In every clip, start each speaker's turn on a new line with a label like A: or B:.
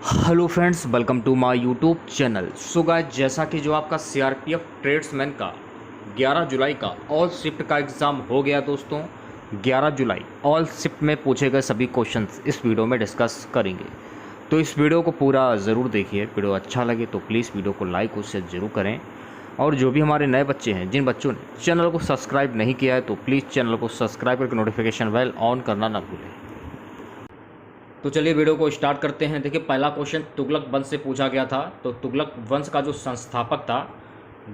A: Hello friends, welcome to my YouTube channel. So guys, जैसा कि जो आपका सीआरपीएफ ट्रेड्समैन का 11 जुलाई का ऑल शिफ्ट का एग्ज़ाम हो गया दोस्तों। 11 जुलाई ऑल शिफ्ट में पूछे गए सभी क्वेश्चंस इस वीडियो में डिस्कस करेंगे, तो इस वीडियो को पूरा ज़रूर देखिए। वीडियो अच्छा लगे तो प्लीज़ वीडियो को लाइक और शेयर ज़रूर करें। और जो भी हमारे नए बच्चे हैं, जिन बच्चों ने चैनल को सब्सक्राइब नहीं किया है, तो प्लीज़ चैनल को सब्सक्राइब करके नोटिफिकेशन बेल ऑन करना ना भूलें। तो चलिए वीडियो को स्टार्ट करते हैं। देखिए, पहला क्वेश्चन तुगलक वंश से पूछा गया था। तो तुगलक वंश का जो संस्थापक था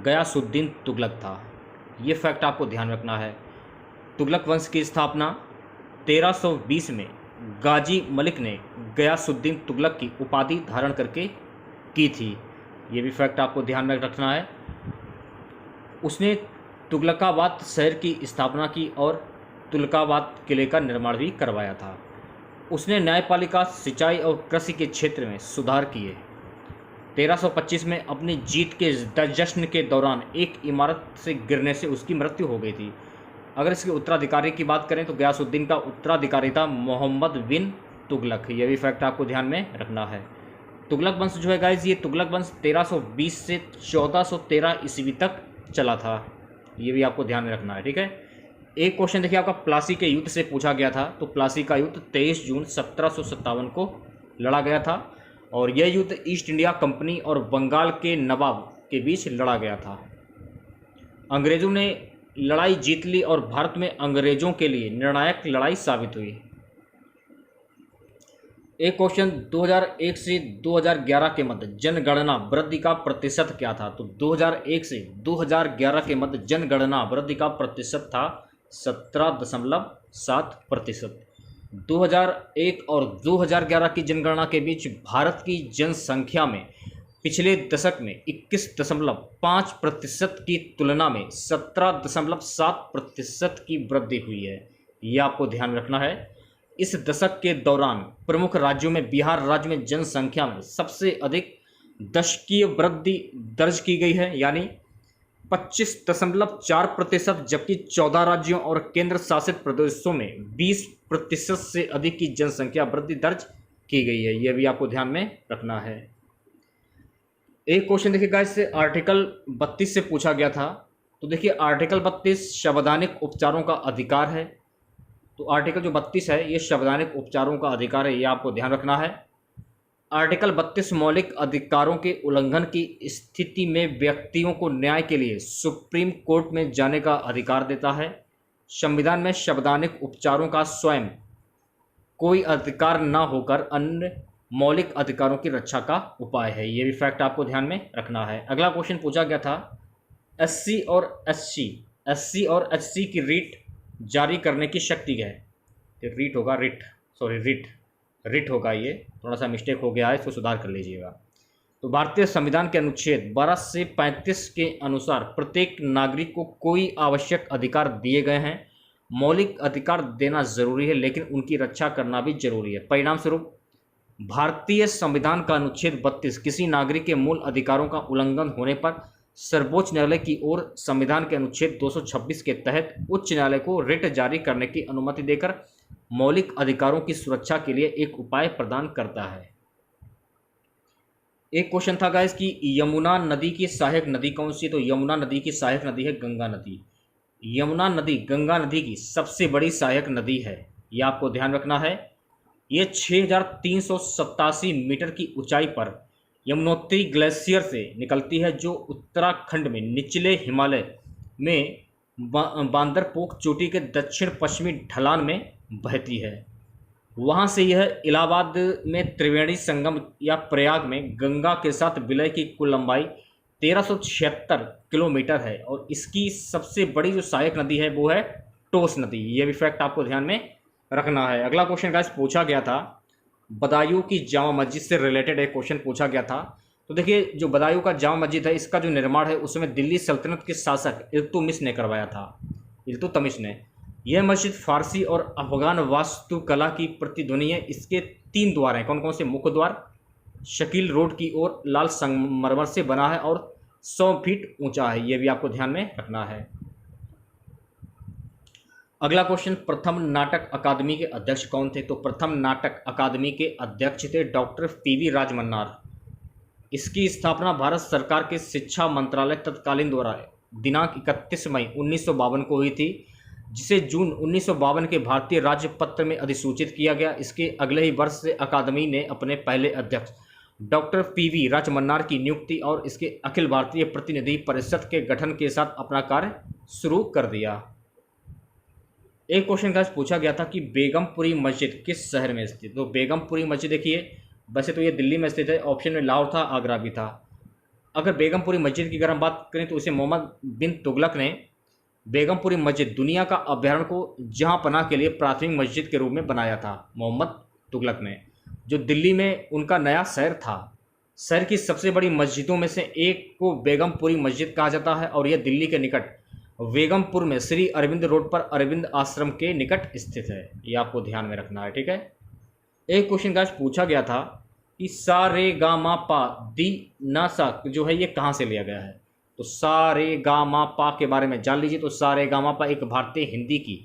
A: गयासुद्दीन तुगलक था। ये फैक्ट आपको ध्यान रखना है। तुगलक वंश की स्थापना 1320 में गाजी मलिक ने गयासुद्दीन तुगलक की उपाधि धारण करके की थी। ये भी फैक्ट आपको ध्यान में रखना है। उसने तुगलकाबाद शहर की स्थापना की और तुगलकाबाद किले का निर्माण भी करवाया था। उसने न्यायपालिका, सिंचाई और कृषि के क्षेत्र में सुधार किए। 1325 में अपनी जीत के जश्न के दौरान एक इमारत से गिरने से उसकी मृत्यु हो गई थी। अगर इसके उत्तराधिकारी की बात करें तो गयासुद्दीन का उत्तराधिकारी था मोहम्मद बिन तुगलक। यह भी फैक्ट आपको ध्यान में रखना है। तुगलक वंश जो है गाइज, ये तुगलक वंश 1320 से 1413 ईस्वी तक चला था। ये भी आपको ध्यान में रखना है, ठीक है। एक क्वेश्चन देखिए, आपका प्लासी के युद्ध से पूछा गया था। तो प्लासी का युद्ध 23 जून 1757 को लड़ा गया था और यह युद्ध ईस्ट इंडिया कंपनी और बंगाल के नवाब के बीच लड़ा गया था। अंग्रेजों ने लड़ाई जीत ली और भारत में अंग्रेजों के लिए निर्णायक लड़ाई साबित हुई। एक क्वेश्चन, 2001 से 2011 के मध्य जनगणना वृद्धि का प्रतिशत क्या था? तो 2001 से 2011 के मध्य जनगणना वृद्धि का प्रतिशत था 17.7%। 2001 और 2011 की जनगणना के बीच भारत की जनसंख्या में पिछले दशक में 21.5% की तुलना में 17.7% की वृद्धि हुई है। ये आपको ध्यान रखना है। इस दशक के दौरान प्रमुख राज्यों में बिहार राज्य में जनसंख्या में सबसे अधिक दशकीय वृद्धि दर्ज की गई है, यानी 25.4%, जबकि 14 राज्यों और केंद्र शासित प्रदेशों में 20% से अधिक की जनसंख्या वृद्धि दर्ज की गई है। यह भी आपको ध्यान में रखना है। एक क्वेश्चन देखिएगा, इससे आर्टिकल 32 से पूछा गया था। तो देखिए, आर्टिकल 32 संवैधानिक उपचारों का अधिकार है। तो आर्टिकल जो 32 है, ये संवैधानिक उपचारों का अधिकार है, ये आपको ध्यान रखना है। आर्टिकल 32 मौलिक अधिकारों के उल्लंघन की स्थिति में व्यक्तियों को न्याय के लिए सुप्रीम कोर्ट में जाने का अधिकार देता है। संविधान में संवैधानिक उपचारों का स्वयं कोई अधिकार न होकर अन्य मौलिक अधिकारों की रक्षा का उपाय है। ये भी फैक्ट आपको ध्यान में रखना है। अगला क्वेश्चन पूछा गया था, एससी और एचसी की रीट जारी करने की शक्ति है। रीट होगा, रिट होगा। ये थोड़ा सा मिस्टेक हो गया है, इसको सुधार कर लीजिएगा। तो भारतीय संविधान के अनुच्छेद 12 से 35 के अनुसार प्रत्येक नागरिक को कोई आवश्यक अधिकार दिए गए हैं। मौलिक अधिकार देना जरूरी है, लेकिन उनकी रक्षा करना भी जरूरी है। परिणाम स्वरूप भारतीय संविधान का अनुच्छेद 32 किसी नागरिक के मूल अधिकारों का उल्लंघन होने पर सर्वोच्च न्यायालय की ओर संविधान के अनुच्छेद 226 के तहत उच्च न्यायालय को रिट जारी करने की अनुमति देकर मौलिक अधिकारों की सुरक्षा के लिए एक उपाय प्रदान करता है। एक क्वेश्चन था गाइस कि यमुना नदी की सहायक नदी कौन सी? तो यमुना नदी की सहायक नदी है गंगा नदी। यमुना नदी गंगा नदी की सबसे बड़ी सहायक नदी है, यह आपको ध्यान रखना है। ये 6387 मीटर की ऊंचाई पर यमुनोत्री ग्लेशियर से निकलती है, जो उत्तराखंड में निचले हिमालय में बांदरपोक चोटी के दक्षिण पश्चिमी ढलान में बहती है। वहाँ से यह इलाहाबाद में त्रिवेणी संगम या प्रयाग में गंगा के साथ विलय की कुल लंबाई 1376 किलोमीटर है और इसकी सबसे बड़ी जो सहायक नदी है वो है टोस नदी। ये भी फैक्ट आपको ध्यान में रखना है। अगला क्वेश्चन गाइस पूछा गया था, बदायूं की जामा मस्जिद से रिलेटेड एक क्वेश्चन पूछा गया था। तो देखिए, जो बदायूं का जामा मस्जिद है, इसका जो निर्माण है उसमें दिल्ली सल्तनत के शासक इल्तुतमिश ने करवाया था। इल्तुतमिश ने। यह मस्जिद फारसी और अफगान वास्तुकला की प्रतिध्वनि है। इसके 3 द्वार हैं। कौन कौन से? मुख्य द्वार शकील रोड की ओर लाल संगमरमर से बना है और 100 फीट ऊंचा है। यह भी आपको ध्यान में रखना है। अगला क्वेश्चन, प्रथम नाटक अकादमी के अध्यक्ष कौन थे? तो प्रथम नाटक अकादमी के अध्यक्ष थे डॉक्टर पीवी राजमन्नार। इसकी स्थापना भारत सरकार के शिक्षा मंत्रालय तत्कालीन द्वारा दिनांक 31 मई 1952 को हुई थी, जिसे जून 1952 के भारतीय राजपत्र में अधिसूचित किया गया। इसके अगले ही वर्ष से अकादमी ने अपने पहले अध्यक्ष डॉक्टर पीवी राजमन्नार की नियुक्ति और इसके अखिल भारतीय प्रतिनिधि परिषद के गठन के साथ अपना कार्य शुरू कर दिया। एक क्वेश्चन का पूछा गया था कि बेगमपुरी मस्जिद किस शहर में स्थित? तो बेगमपुरी मस्जिद देखिए, वैसे तो ये दिल्ली में स्थित है, ऑप्शन में लाहौर था, आगरा भी था। अगर बेगमपुरी मस्जिद की अगर हम बात करें तो इसे मोहम्मद बिन तुगलक ने बेगमपुरी मस्जिद दुनिया का अभ्यारण्य को जहां पनाह के लिए प्राथमिक मस्जिद के रूप में बनाया था मोहम्मद तुगलक ने, जो दिल्ली में उनका नया शहर था। शहर की सबसे बड़ी मस्जिदों में से एक को बेगमपुरी मस्जिद कहा जाता है और यह दिल्ली के निकट बेगमपुर में श्री अरविंद रोड पर अरविंद आश्रम के निकट स्थित है। ये आपको ध्यान में रखना है, ठीक है। एक क्वेश्चन का पूछा गया था कि सा रे गा मा पा दी ना सा जो है ये कहाँ से लिया गया है? तो सा रे गा मा पा के बारे में जान लीजिए। तो सा रे गा मा पा एक भारतीय हिंदी की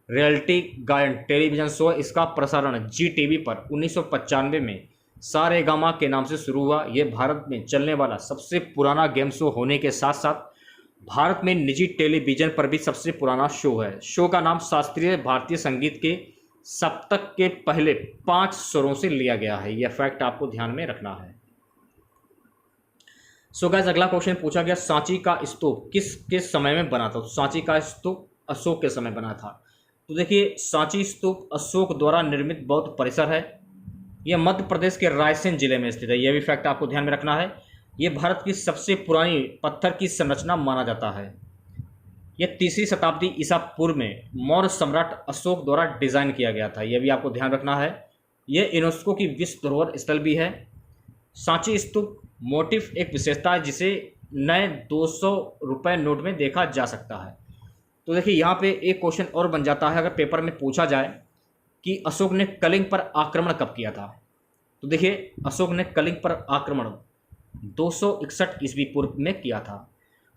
A: रियलिटी गायन टेलीविजन शो है। इसका प्रसारण जी टीवी पर 1995 में सा रे गा मा के नाम से शुरू हुआ। ये भारत में चलने वाला सबसे पुराना गेम शो होने के साथ साथ भारत में निजी टेलीविजन पर भी सबसे पुराना शो है। शो का नाम शास्त्रीय भारतीय संगीत के सप्तक के पहले 5 स्वरों से लिया गया है। यह फैक्ट आपको ध्यान में रखना है। सो गाइस, अगला क्वेश्चन पूछा गया, सांची का स्तूप किसके समय में बना था? तो सांची का स्तूप अशोक के समय बना था। तो देखिए, सांची स्तूप अशोक द्वारा निर्मित बौद्ध परिसर है। यह मध्य प्रदेश के रायसेन जिले में स्थित है। यह भी फैक्ट आपको ध्यान में रखना है। यह भारत की सबसे पुरानी पत्थर की संरचना माना जाता है। यह 3री शताब्दी ईसा पूर्व में मौर्य सम्राट अशोक द्वारा डिजाइन किया गया था। यह भी आपको ध्यान रखना है। यह यूनेस्को की विश्व धरोहर स्थल भी है। सांची स्तूप मोटिफ एक विशेषता है जिसे नए 200 रुपये नोट में देखा जा सकता है। तो देखिए, यहाँ पे एक क्वेश्चन और बन जाता है, अगर पेपर में पूछा जाए कि अशोक ने कलिंग पर आक्रमण कब किया था? तो देखिए, अशोक ने कलिंग पर आक्रमण 261 ईस्वी पूर्व में किया था।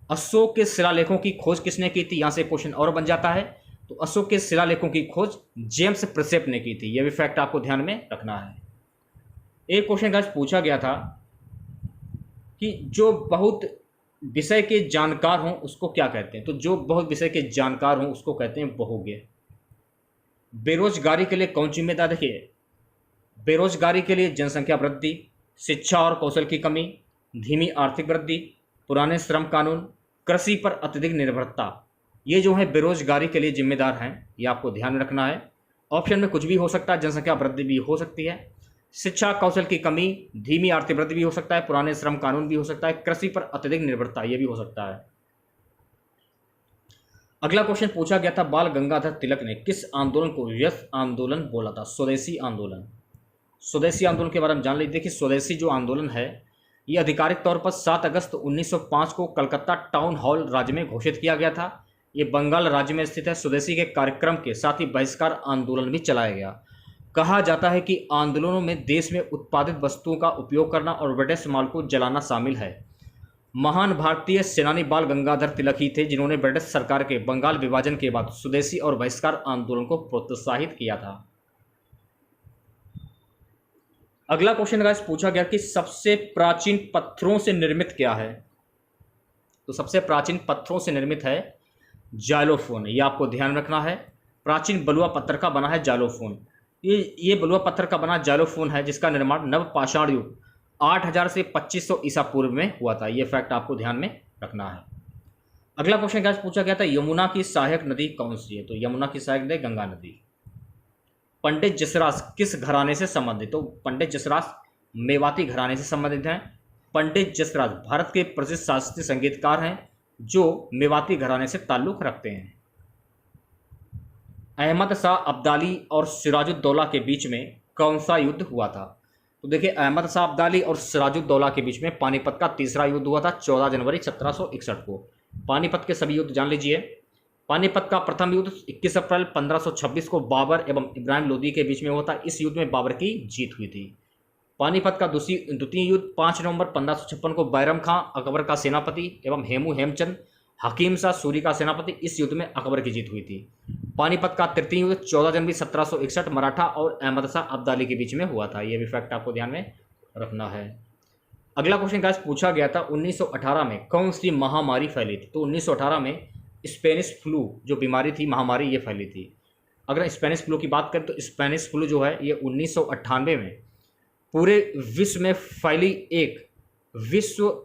A: अशोक के शिलालेखों की खोज किसने की थी? यहाँ से क्वेश्चन और बन जाता है। तो अशोक के शिलालेखों की खोज जेम्स प्रिसेप ने की थी। यह भी फैक्ट आपको ध्यान में रखना है। एक क्वेश्चन का पूछा गया था कि जो बहुत विषय के जानकार हों उसको क्या कहते हैं? तो जो बहुत विषय के जानकार हों उसको कहते हैं बहुज्ञ। बेरोजगारी के लिए कौन जिम्मेदार? देखिए, बेरोजगारी के लिए जनसंख्या वृद्धि, शिक्षा और कौशल की कमी, धीमी आर्थिक वृद्धि, पुराने श्रम कानून, कृषि पर अत्यधिक निर्भरता, ये जो है बेरोजगारी के लिए जिम्मेदार हैं। ये आपको ध्यान में रखना है। ऑप्शन में कुछ भी हो सकता है, जनसंख्या वृद्धि भी हो सकती है, शिक्षा कौशल की कमी, धीमी आर्थिक वृद्धि भी हो सकता है, पुराने श्रम कानून भी हो सकता है, कृषि पर अत्यधिक निर्भरता ये भी हो सकता है। अगला क्वेश्चन पूछा गया था, बाल गंगाधर तिलक ने किस आंदोलन को व्यस्त आंदोलन बोला था? स्वदेशी आंदोलन। स्वदेशी आंदोलन के बारे में जान लीजिए। देखिए, स्वदेशी जो आंदोलन है ये आधिकारिक तौर पर 7 अगस्त 1905 को कलकत्ता टाउन हॉल राज्य में घोषित किया गया था। ये बंगाल राज्य में स्थित है। स्वदेशी के कार्यक्रम के साथ ही बहिष्कार आंदोलन भी चलाया गया। कहा जाता है कि आंदोलनों में देश में उत्पादित वस्तुओं का उपयोग करना और ब्रिटिश माल को जलाना शामिल है। महान भारतीय सेनानी बाल गंगाधर तिलक ही थे जिन्होंने ब्रिटिश सरकार के बंगाल विभाजन के बाद स्वदेशी और बहिष्कार आंदोलन को प्रोत्साहित किया था। अगला क्वेश्चन गाइस पूछा गया कि सबसे प्राचीन पत्थरों से निर्मित क्या है? तो सबसे प्राचीन पत्थरों से निर्मित है जाइलोफोन। ये आपको ध्यान रखना है। प्राचीन बलुआ पत्थर का बना है जाइलोफोन। ये बलुआ पत्थर का बना जाइलोफोन है जिसका निर्माण नवपाषाण युग 8000 से 2500 ईसा पूर्व में हुआ था। ये फैक्ट आपको ध्यान में रखना है। अगला क्वेश्चन गाइस पूछा गया था, यमुना की सहायक नदी कौन सी है? तो यमुना की सहायक नदी गंगा नदी। पंडित जसराज किस घराने से संबंधित? तो पंडित जसराज मेवाती घराने से संबंधित हैं। पंडित जसराज भारत के प्रसिद्ध शास्त्रीय संगीतकार हैं जो मेवाती घराने से ताल्लुक रखते हैं। अहमद शाह अब्दाली और सिराजुद्दौला के बीच में कौन सा युद्ध हुआ था? तो देखिए, अहमद शाह अब्दाली और सिराजुद्दौला के बीच में पानीपत का तीसरा युद्ध हुआ था 14 जनवरी 1761 को। पानीपत के सभी युद्ध जान लीजिए। पानीपत का प्रथम युद्ध 21 अप्रैल 1526 को बाबर एवं इब्राहिम लोदी के बीच में हुआ था। इस युद्ध में बाबर की जीत हुई थी। पानीपत का द्वितीय युद्ध 5 नवंबर 1556 को बैरम खां अकबर का सेनापति एवं हेमू हेमचंद हकीम शाह सूरी का सेनापति। इस युद्ध में अकबर की जीत हुई थी। पानीपत का तृतीय युद्ध 14 जनवरी 1761 मराठा और अहमद शाह अब्दाली के बीच में हुआ था। यह भी फैक्ट आपको ध्यान में रखना है। अगला क्वेश्चन गाइस पूछा गया था 1918 में कौन सी महामारी फैली थी। तो 1918 में स्पेनिश फ्लू जो बीमारी थी, महामारी, ये फैली थी। अगर स्पेनिश फ्लू की बात करें तो स्पेनिश फ्लू जो है ये 1998 में पूरे विश्व में फैली एक विश्व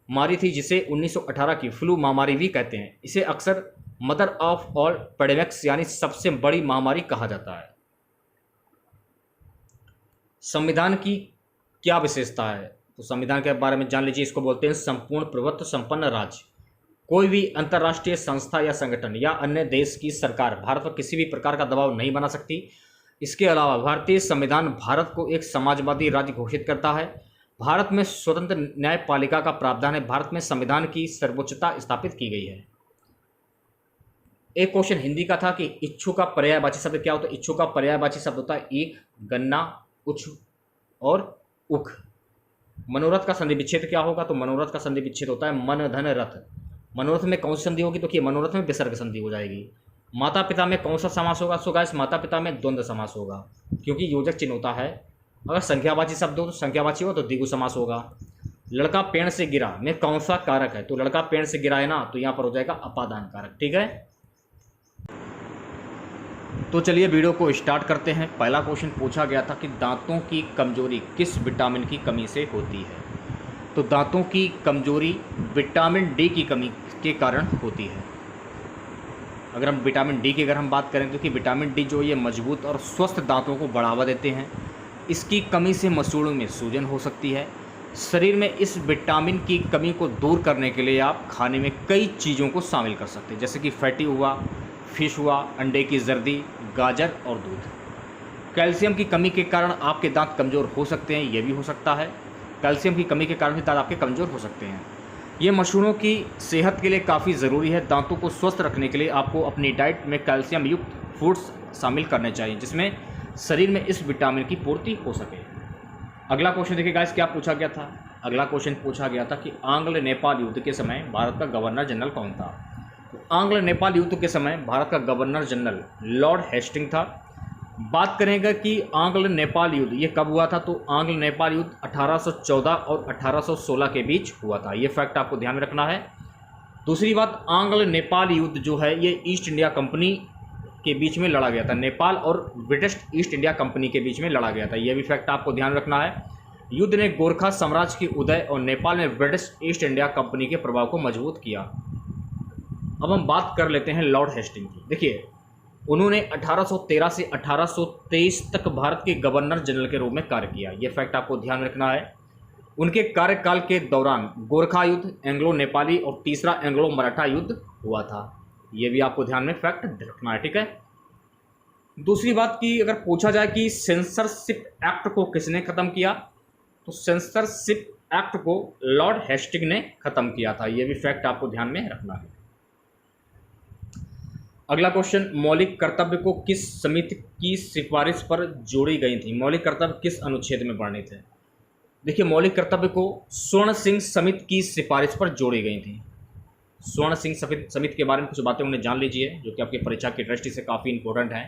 A: मारी थी, जिसे 1918 की फ्लू महामारी भी कहते हैं। इसे अक्सर मदर ऑफ ऑल पेंडेमिक्स यानी सबसे बड़ी महामारी कहा जाता है। संविधान की क्या विशेषता है। तो संविधान के बारे में जान लीजिए। इसको बोलते हैं संपूर्ण प्रभुत्व संपन्न राज्य। कोई भी अंतर्राष्ट्रीय संस्था या संगठन या अन्य देश की सरकार भारत पर किसी भी प्रकार का दबाव नहीं बना सकती। इसके अलावा भारतीय संविधान भारत को एक समाजवादी राज्य घोषित करता है। भारत में स्वतंत्र न्यायपालिका का प्रावधान है। भारत में संविधान की सर्वोच्चता स्थापित की गई है। एक क्वेश्चन हिंदी का था कि इच्छु का पर्यायवाची शब्द क्या होता है। इच्छु का पर्यायवाची शब्द होता है ईख, गन्ना, उच्छ और उख। मनोरथ का संधि विच्छेद क्या होगा। तो मनोरथ का संधि विच्छेद होता है मन धन रथ। मनोरथ में कौन सी संधि होगी। तो कि मनोरथ में विसर्ग संधि हो जाएगी। माता पिता में कौन सा समास होगा। सो गाइस माता पिता में द्वंद्व समास होगा, क्योंकि योजक चिन्ह होता है। अगर संख्यावाची शब्द हो तो संख्यावाची हो तो द्विगु समास होगा। लड़का पेड़ से गिरा में कौन सा कारक है। तो लड़का पेड़ से गिरा है ना, तो यहाँ पर हो जाएगा अपादान कारक। ठीक है, तो चलिए वीडियो को स्टार्ट करते हैं। पहला क्वेश्चन पूछा गया था कि दांतों की कमजोरी किस विटामिन की कमी से होती है। तो दांतों की कमजोरी विटामिन डी की कमी के कारण होती है। अगर हम विटामिन डी की बात करें तो कि विटामिन डी जो ये मजबूत और स्वस्थ दांतों को बढ़ावा देते हैं। इसकी कमी से मसूड़ों में सूजन हो सकती है। शरीर में इस विटामिन की कमी को दूर करने के लिए आप खाने में कई चीज़ों को शामिल कर सकते हैं, जैसे कि फैटी हुआ, फिश हुआ, अंडे की जर्दी, गाजर और दूध। कैल्शियम की कमी के कारण आपके दांत कमज़ोर हो सकते हैं, ये भी हो सकता है। कैल्शियम की कमी के कारण भी दांत आपके कमज़ोर हो सकते हैं। ये मसूड़ों की सेहत के लिए काफ़ी ज़रूरी है। दांतों को स्वस्थ रखने के लिए आपको अपनी डाइट में कैल्शियम युक्त फूड्स शामिल करने चाहिए, जिसमें शरीर में इस विटामिन की पूर्ति हो सके। अगला क्वेश्चन देखिए गाइस क्या पूछा गया था। अगला क्वेश्चन पूछा गया था कि आंग्ल नेपाल युद्ध के समय भारत का गवर्नर जनरल कौन था। तो आंग्ल नेपाल युद्ध के समय भारत का गवर्नर जनरल लॉर्ड हेस्टिंग था। बात करेंगे कि आंग्ल नेपाल युद्ध ये कब हुआ था। तो आंग्ल नेपाल युद्ध 1814 और 1816 के बीच हुआ था। ये फैक्ट आपको ध्यान में रखना है। दूसरी बात, आंग्ल नेपाल युद्ध जो है ये ईस्ट इंडिया कंपनी के बीच में लड़ा गया था। नेपाल और ब्रिटिश ईस्ट इंडिया कंपनी के बीच में लड़ा गया था। यह भी फैक्ट आपको ध्यान रखना है। युद्ध ने गोरखा साम्राज्य की उदय और नेपाल में ब्रिटिश ईस्ट इंडिया कंपनी के प्रभाव को मजबूत किया। अब हम बात कर लेते हैं लॉर्ड हेस्टिंग की। देखिए, उन्होंने 1813 से 1823 तक भारत के गवर्नर जनरल के रूप में कार्य किया। यह फैक्ट आपको ध्यान में रखना है। उनके कार्यकाल के दौरान गोरखा युद्ध, एंग्लो नेपाली और तीसरा एंग्लो मराठा युद्ध हुआ था। ये भी आपको ध्यान में फैक्ट रखना है। ठीक है, दूसरी बात की अगर पूछा जाए कि सेंसरशिप एक्ट को किसने खत्म किया, तो सेंसरशिप एक्ट को लॉर्ड हेस्टिंग ने खत्म किया था। ये भी फैक्ट आपको ध्यान में रखना है। अगला क्वेश्चन, मौलिक कर्तव्य को किस समिति की सिफारिश पर जोड़ी गई थी। मौलिक कर्तव्य किस अनुच्छेद में वर्णित है। देखिए, मौलिक कर्तव्य को स्वर्ण सिंह समिति की सिफारिश पर जोड़ी गई थी। स्वर्ण सिंह समिति के बारे में कुछ बातें उन्हें जान लीजिए, जो कि आपकी परीक्षा की दृष्टि से काफ़ी इंपॉर्टेंट है।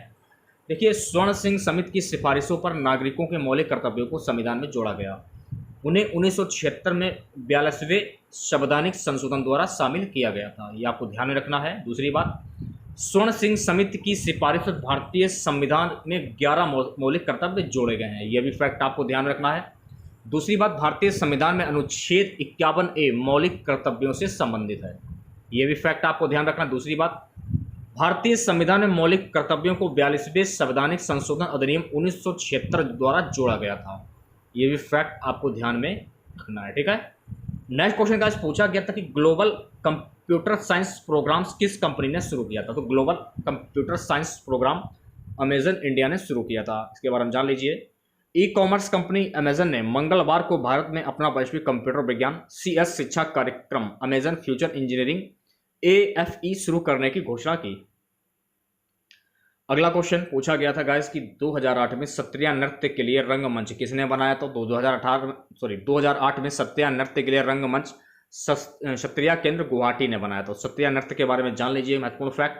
A: देखिए, स्वर्ण सिंह समिति की सिफारिशों पर नागरिकों के मौलिक कर्तव्यों को संविधान में जोड़ा गया। उन्हें 1976 में 42वें संवैधानिक संशोधन द्वारा शामिल किया गया था। ये आपको ध्यान में रखना है। दूसरी बात, स्वर्ण सिंह समिति की सिफारिश पर भारतीय संविधान में 11 मौलिक कर्तव्य जोड़े गए हैं। यह भी फैक्ट आपको ध्यान रखना है। दूसरी बात, भारतीय संविधान में अनुच्छेद 51A मौलिक कर्तव्यों से संबंधित है। ये भी फैक्ट आपको ध्यान रखना। दूसरी बात, भारतीय संविधान में मौलिक कर्तव्यों को 42वें संवैधानिक संशोधन अधिनियम 1976 द्वारा जोड़ा गया था। ये भी फैक्ट आपको ध्यान में रखना है। ठीक है, नेक्स्ट क्वेश्चन का पूछा गया था कि ग्लोबल कंप्यूटर साइंस प्रोग्राम्स किस कंपनी ने शुरू किया था। तो global computer science program Amazon India ने शुरू किया था। इसके बारे में जान लीजिए। ई कॉमर्स कंपनी अमेजन ने मंगलवार को भारत में अपना वैश्विक कंप्यूटर विज्ञान CS शिक्षा कार्यक्रम अमेजन फ्यूचर इंजीनियरिंग AFE शुरू करने की घोषणा की। अगला क्वेश्चन पूछा गया था गाइस कि 2008 में सत्रिया नृत्य के लिए रंगमंच किसने बनाया। तो 2008 में सत्रिया नृत्य के लिए रंगमंच सत्रिया केंद्र गुवाहाटी ने बनाया था। सत्रिया नृत्य के बारे में जान लीजिए, महत्वपूर्ण फैक्ट।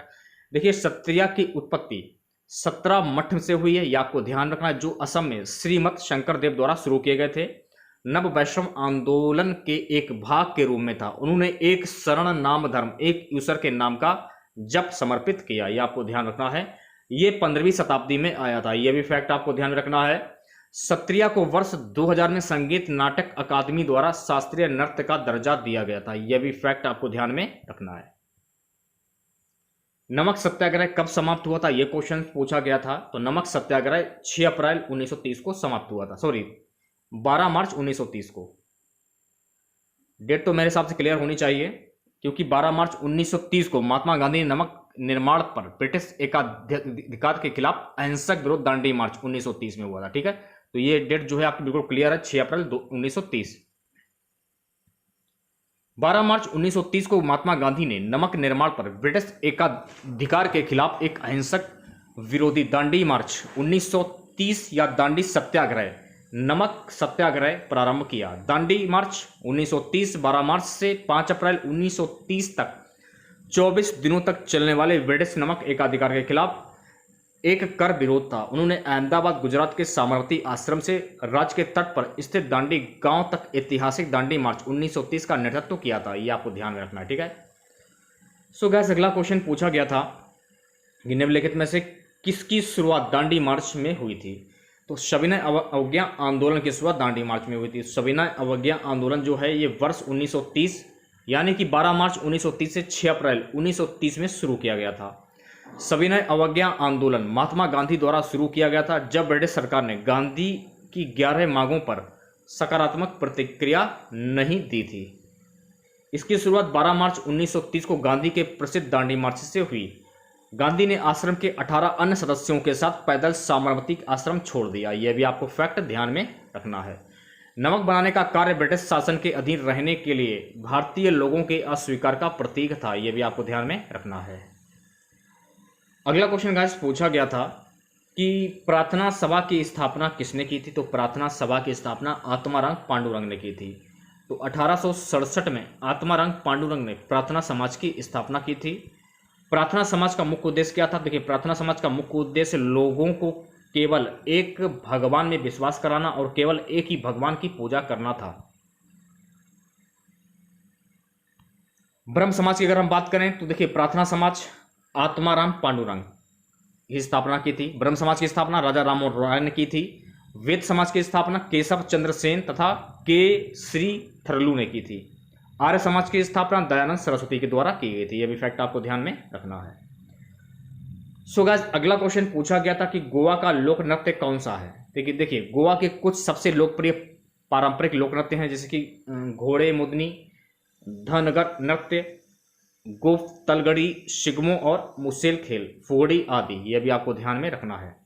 A: देखिए, सत्रिया की उत्पत्ति 17 मठ से हुई है, यह आपको ध्यान रखना है, जो असम में श्रीमद शंकरदेव द्वारा शुरू किए गए थे। नव वैष्णव आंदोलन के एक भाग के रूप में था। उन्होंने एक शरण नाम धर्म, एक ईश्वर के नाम का जप समर्पित किया, यह आपको ध्यान रखना है। यह 15वीं शताब्दी में आया था, यह भी फैक्ट आपको ध्यान रखना है। सत्रिया को वर्ष 2000 में संगीत नाटक अकादमी द्वारा शास्त्रीय नृत्य का दर्जा दिया गया था, यह भी फैक्ट आपको ध्यान में रखना है। नमक सत्याग्रह कब समाप्त हुआ था, यह क्वेश्चन पूछा गया था। तो नमक सत्याग्रह 6 अप्रैल 1930 को समाप्त हुआ था, सॉरी 12 मार्च 1930 को। डेट तो मेरे हिसाब से क्लियर होनी चाहिए, क्योंकि 12 मार्च 1930 को महात्मा गांधी ने नमक निर्माण पर ब्रिटिश एकाधिकार के खिलाफ अहिंसक विरोध दांडी मार्च 1930 में हुआ था। ठीक है, तो ये डेट जो है आपकी बिल्कुल क्लियर है, 6 अप्रैल 1930। 12 मार्च 1930 को महात्मा गांधी ने नमक निर्माण पर ब्रिटिश एकाधिकार के खिलाफ एक अहिंसक विरोधी दांडी मार्च 1930 या दांडी सत्याग्रह, नमक सत्याग्रह प्रारंभ किया। दांडी मार्च 1930 12 मार्च से 5 अप्रैल 1930 तक 24 दिनों तक चलने वाले ब्रिटिश नमक एकाधिकार के खिलाफ एक कर विरोध था। उन्होंने अहमदाबाद गुजरात के साबरमती आश्रम से राज्य के तट पर स्थित दांडी गांव तक ऐतिहासिक दांडी मार्च 1930 का नेतृत्व किया था, यह आपको ध्यान में रखना है। ठीक है, सो गाइस, अगला क्वेश्चन पूछा गया था कि निम्नलिखित में से किसकी शुरुआत दांडी मार्च में हुई थी। तो सविनय अवज्ञा आंदोलन की शुरुआत दांडी मार्च में हुई थी। सविनय अवज्ञा आंदोलन जो है ये वर्ष 1930 यानी कि 12 मार्च 1930 से 6 अप्रैल 1930 में शुरू किया गया था। सविनय अवज्ञा आंदोलन महात्मा गांधी द्वारा शुरू किया गया था, जब ब्रिटिश सरकार ने गांधी की 11 मांगों पर सकारात्मक प्रतिक्रिया नहीं दी थी। इसकी शुरुआत 12 मार्च 1930 को गांधी के प्रसिद्ध दांडी मार्च से हुई। गांधी ने आश्रम के 18 अन्य सदस्यों के साथ पैदल साबरमती आश्रम छोड़ दिया, यह भी आपको फैक्ट ध्यान में रखना है। नमक बनाने का कार्य ब्रिटिश शासन के अधीन रहने के लिए भारतीय लोगों के अस्वीकार का प्रतीक था, यह भी आपको ध्यान में रखना है। अगला क्वेश्चन गाइस पूछा गया था कि प्रार्थना सभा की स्थापना किसने की थी। तो प्रार्थना सभा की स्थापना आत्माराम पांडुरंग ने की थी। तो 1867 में आत्माराम पांडुरंग ने प्रार्थना समाज की स्थापना की थी। प्रार्थना समाज का मुख्य उद्देश्य क्या था। देखिए, प्रार्थना समाज का मुख्य उद्देश्य लोगों को केवल एक भगवान में विश्वास कराना और केवल एक ही भगवान की पूजा करना था। ब्रह्म समाज की अगर हम बात करें तो देखिए, प्रार्थना समाज आत्माराम पांडुरंग की स्थापना की थी। ब्रह्म समाज की स्थापना राजा राममोहन राय ने की थी। वेद समाज की स्थापना केशव चंद्र सेन तथा के श्री थरलू ने की थी। आर्य समाज की स्थापना दयानंद सरस्वती के द्वारा की गई थी, यह भी फैक्ट आपको ध्यान में रखना है। सो गाइस, अगला क्वेश्चन पूछा गया था कि गोवा का लोक नृत्य कौन सा है। देखिए गोवा के कुछ सबसे लोकप्रिय पारंपरिक लोक नृत्य हैं, जैसे कि घोड़े मुदनी, धनगर नृत्य, गोफ तलगड़ी, शिगमो और मुसेल खेल, फुगड़ी आदि, यह भी आपको ध्यान में रखना है।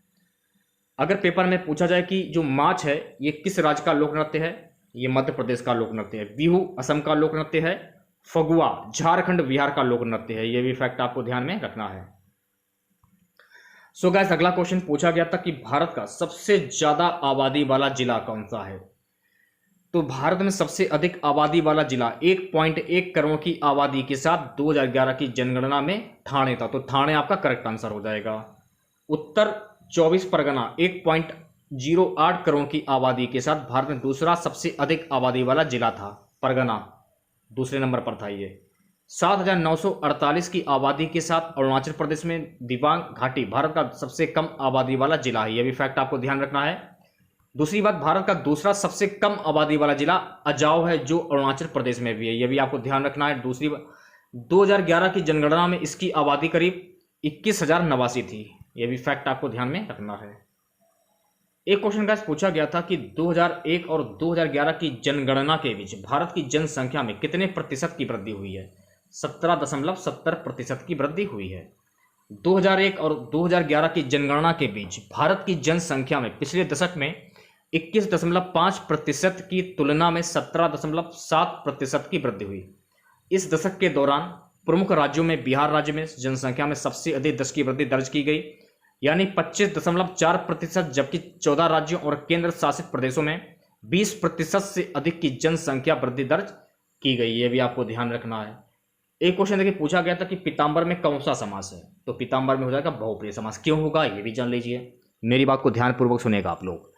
A: अगर पेपर में पूछा जाए कि जो माच है ये किस राज्य का लोक नृत्य है, ये मध्य प्रदेश का लोक नृत्य है। बिहू असम का लोक नृत्य है। फगुआ झारखंड बिहार का लोक नृत्य है, यह भी फैक्ट आपको ध्यान में रखना है। सो गाइस, अगला क्वेश्चन पूछा गया था कि भारत का सबसे ज्यादा आबादी वाला जिला कौन सा है। तो भारत में सबसे अधिक आबादी वाला जिला 1.1 करोड़ की आबादी के साथ 2011 की जनगणना में ठाणे था। तो ठाणे आपका करेक्ट आंसर हो जाएगा। उत्तर 24 परगना 1.08 करोड़ की आबादी के साथ भारत में दूसरा सबसे अधिक आबादी वाला जिला था। परगना दूसरे नंबर पर था। ये 7,948 की आबादी के साथ अरुणाचल प्रदेश में दिबांग घाटी भारत का सबसे कम आबादी वाला जिला है, यह भी फैक्ट आपको ध्यान रखना है। दूसरी बात, भारत का दूसरा सबसे कम आबादी वाला जिला अजाव है, जो अरुणाचल प्रदेश में भी है, यह भी आपको ध्यान रखना है। दूसरी बात, 2011 की जनगणना में इसकी आबादी करीब 21,089 थी, यह भी फैक्ट आपको ध्यान में रखना है। एक क्वेश्चन गाइस पूछा गया था कि 2001 और 2011 की जनगणना के बीच भारत की जनसंख्या में कितने प्रतिशत की वृद्धि हुई है। 17.70% की वृद्धि हुई है। 2001 और 2011 की जनगणना के बीच भारत की जनसंख्या में पिछले दशक में 21.5% की तुलना में 17.7% की वृद्धि हुई। इस दशक के दौरान प्रमुख राज्यों में बिहार राज्य में जनसंख्या में सबसे अधिक 10 की वृद्धि दर्ज की गई, यानी 25.4%, जबकि 14 राज्यों और केंद्र शासित प्रदेशों में 20% से अधिक की जनसंख्या वृद्धि दर्ज की गई, ये भी आपको ध्यान रखना है। एक क्वेश्चन देखिए पूछा गया था कि पीताम्बर में कौन सा समास है, तो पीताम्बर में हो जाएगा बहुप्रिय समास। क्यों होगा ये भी जान लीजिए, मेरी बात को ध्यानपूर्वक सुनेगा आप लोग।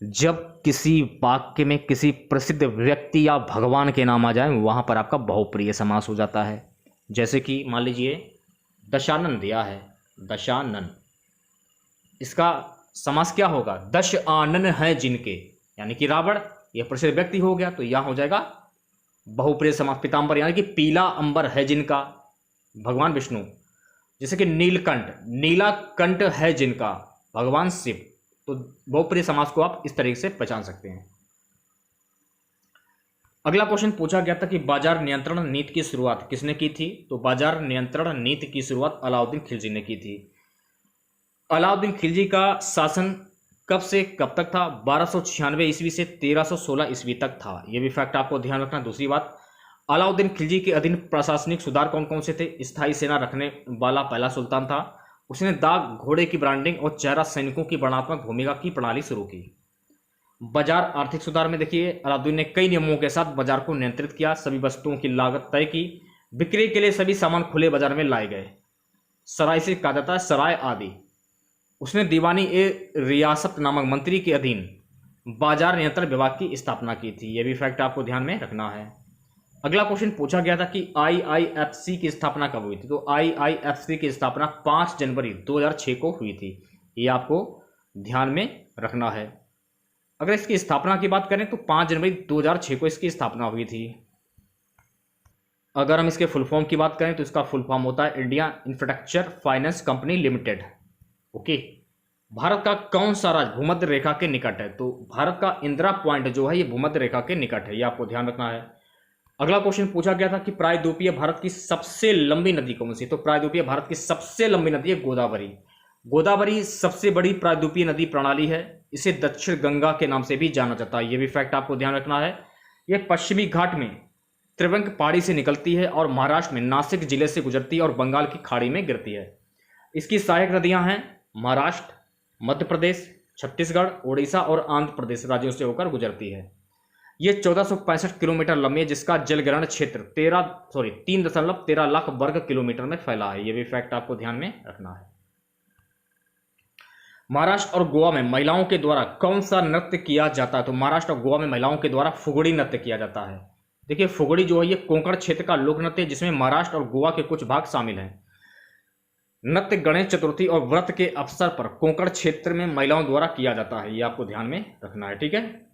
A: जब किसी वाक्य में किसी प्रसिद्ध व्यक्ति या भगवान के नाम आ जाए वहां पर आपका बहुप्रिय समास हो जाता है। जैसे कि मान लीजिए दशानन दिया है, दशानन, इसका समास क्या होगा, दश आनन है जिनके, यानी कि रावण यह प्रसिद्ध व्यक्ति हो गया, तो यहां हो जाएगा बहुप्रिय समास। पीताम्बर यानी कि पीला अंबर है जिनका, भगवान विष्णु। जैसे कि नीलकंठ, नीला कंठ है जिनका, भगवान शिव। तो बहुप्रिय समास को आप इस तरीके से पहचान सकते हैं। अगला क्वेश्चन पूछा गया था कि बाजार नियंत्रण नीति की शुरुआत किसने की थी, तो बाजार नियंत्रण नीति की शुरुआत अलाउद्दीन खिलजी ने की थी। अलाउद्दीन खिलजी का शासन कब से कब तक था, 1296 ईस्वी से 1316 ईस्वी तक था, यह भी फैक्ट आपको ध्यान रखना। दूसरी बात, अलाउद्दीन खिलजी के अधीन प्रशासनिक सुधार कौन कौन से थे, स्थायी सेना रखने वाला पहला सुल्तान था, उसने दाग, घोड़े की ब्रांडिंग और चेहरा सैनिकों की वर्णात्मक भूमिका की प्रणाली शुरू की। बाजार आर्थिक सुधार में देखिए अलाउद्दीन ने कई नियमों के साथ बाजार को नियंत्रित किया, सभी वस्तुओं की लागत तय की, बिक्री के लिए सभी सामान खुले बाजार में लाए गए, सराय से कहा जाता है सराय आदि। उसने दीवानी ए रियासत नामक मंत्री के अधीन बाजार नियंत्रण विभाग की स्थापना की थी, यह भी फैक्ट आपको ध्यान में रखना है। अगला क्वेश्चन पूछा गया था कि आईआईएफसी की स्थापना कब हुई थी, तो आईआईएफसी की स्थापना 5 जनवरी 2006 को हुई थी, ये आपको ध्यान में रखना है। अगर इसकी स्थापना की बात करें तो 5 जनवरी 2006 को इसकी स्थापना हुई थी। अगर हम इसके फुल फॉर्म की बात करें तो इसका फुल फॉर्म होता है India infrastructure finance company limited. Okay, Bharat का कौन सा राज्य भूमध्य रेखा के निकट है, तो भारत का इंदिरा पॉइंट जो है ये भूमध्य रेखा के निकट है, ये आपको ध्यान रखना है। अगला क्वेश्चन पूछा गया था कि प्रायद्वीपीय भारत की सबसे लंबी नदी कौन सी, तो प्रायद्वीपीय भारत की सबसे लंबी नदी है गोदावरी। गोदावरी सबसे बड़ी प्रायद्वीपीय नदी प्रणाली है, इसे दक्षिण गंगा के नाम से भी जाना जाता है, यह भी फैक्ट आपको ध्यान रखना है। यह पश्चिमी घाट में त्रिवेंग पहाड़ी से निकलती है और महाराष्ट्र में नासिक जिले से गुजरती है और बंगाल की खाड़ी में गिरती है। इसकी सहायक नदियां हैं महाराष्ट्र, मध्य प्रदेश, छत्तीसगढ़, उड़ीसा और आंध्र प्रदेश राज्यों से होकर गुजरती है। ये 1465 किलोमीटर लंबी है, जिसका जलग्रहण क्षेत्र 3.13 लाख वर्ग किलोमीटर में फैला है, यह भी फैक्ट आपको ध्यान में रखना है। महाराष्ट्र और गोवा में महिलाओं के द्वारा कौन सा नृत्य किया जाता है, तो महाराष्ट्र और गोवा में महिलाओं के द्वारा फुगड़ी नृत्य किया जाता है। देखिए फुगड़ी जो है ये कोंकण क्षेत्र का लोक नृत्य है, जिसमें महाराष्ट्र और गोवा के कुछ भाग शामिल हैं। नृत्य गणेश चतुर्थी और व्रत के अवसर पर कोंकण क्षेत्र में महिलाओं द्वारा किया जाता है, ये आपको ध्यान में रखना है, ठीक है।